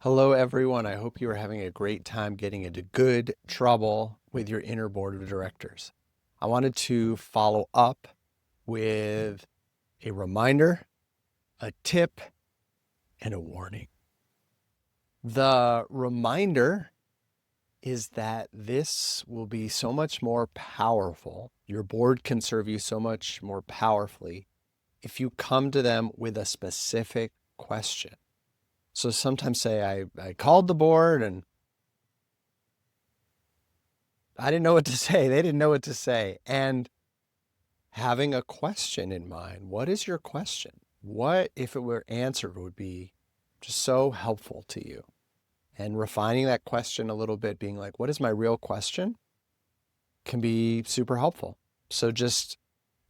Hello, everyone. I hope you are having a great time getting into good trouble with your inner board of directors. I wanted to follow up with a reminder, a tip, and a warning. The reminder is that this will be so much more powerful. Your board can serve you so much more powerfully if you come to them with a specific question. So sometimes say, I called the board and I didn't know what to say. They didn't know what to say. And having a question in mind. What is your question? What, if it were answered, would be just so helpful to you? And refining that question a little bit, being like, what is my real question? Can be super helpful. So just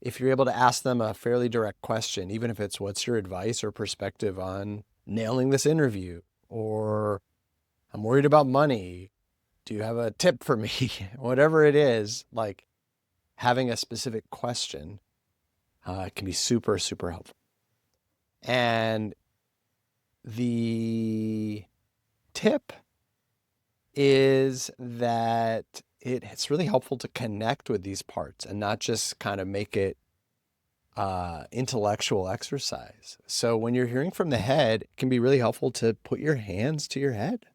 if you're able to ask them a fairly direct question, even if it's what's your advice or perspective on nailing this interview, or I'm worried about money, do you have a tip for me? Whatever it is, like having a specific question can be super, super helpful. And the tip is that it's really helpful to connect with these parts and not just kind of make it intellectual exercise. So when you're hearing from the head, it can be really helpful to put your hands to your head.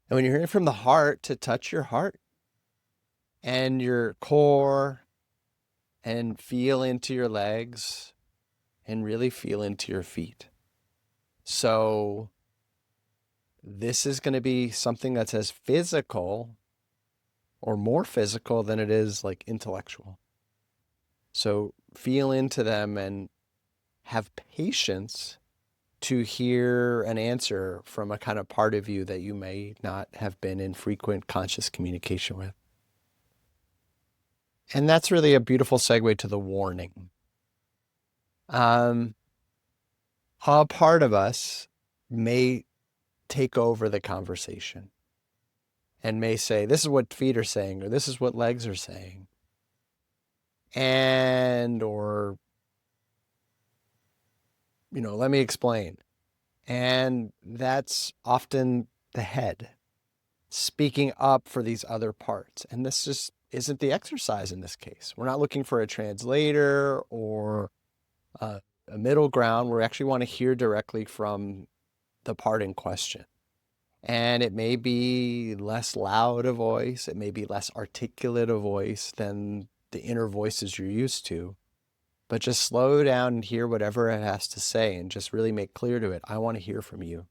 And when you're hearing from the heart, to touch your heart and your core and feel into your legs and really feel into your feet. So this is going to be something that's as physical or more physical than it is like intellectual. So feel into them and have patience to hear an answer from a kind of part of you that you may not have been in frequent conscious communication with. And that's really a beautiful segue to the warning. A part of us may take over the conversation and may say, this is what feet are saying, or this is what legs are saying. Or, let me explain. And that's often the head speaking up for these other parts. And this just isn't the exercise in this case. We're not looking for a translator or a middle ground. We actually want to hear directly from the part in question. And it may be less loud a voice. It may be less articulate a voice than the inner voices you're used to. But just slow down and hear whatever it has to say and just really make clear to it, I want to hear from you.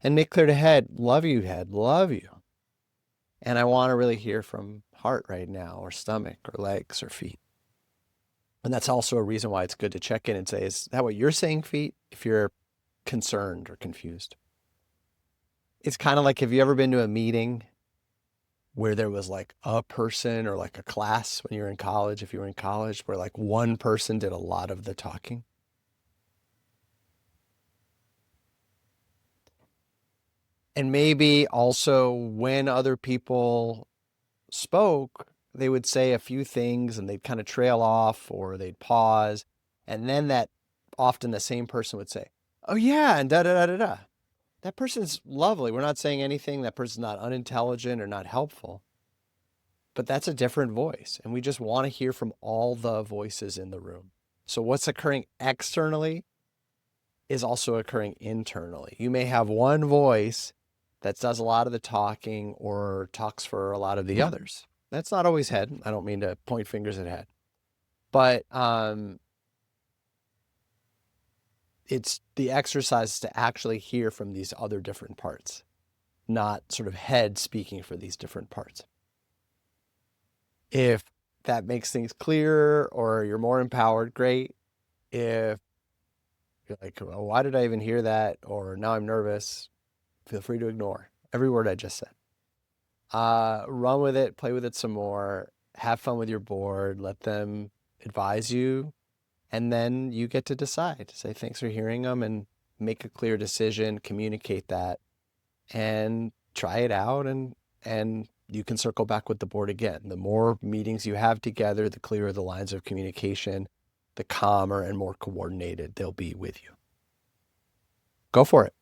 And make clear to head, love you, head, love you. And I want to really hear from heart right now, or stomach, or legs, or feet. And that's also a reason why it's good to check in and say, is that what you're saying, feet? If you're concerned or confused. It's kind of like, have you ever been to a meeting where there was like a person or like a class when you were in college, if you were in college, where like one person did a lot of the talking? And maybe also when other people spoke, they would say a few things and they'd kind of trail off or they'd pause. And then that often the same person would say, oh yeah, and da da da da da. That person's lovely. We're not saying anything. That person's not unintelligent or not helpful. But that's a different voice. And we just want to hear from all the voices in the room. So what's occurring externally is also occurring internally. You may have one voice that does a lot of the talking or talks for a lot of the others. That's not always head. I don't mean to point fingers at head. But it's the exercise to actually hear from these other different parts, not sort of head speaking for these different parts. If that makes things clearer or you're more empowered, great. If you're like, oh, why did I even hear that? Or now I'm nervous, feel free to ignore every word I just said. Run with it, play with it some more, have fun with your board, let them advise you, and then you get to decide. Say thanks for hearing them and make a clear decision, communicate that, and try it out, and you can circle back with the board again. The more meetings you have together, the clearer the lines of communication, the calmer and more coordinated they'll be with you. Go for it.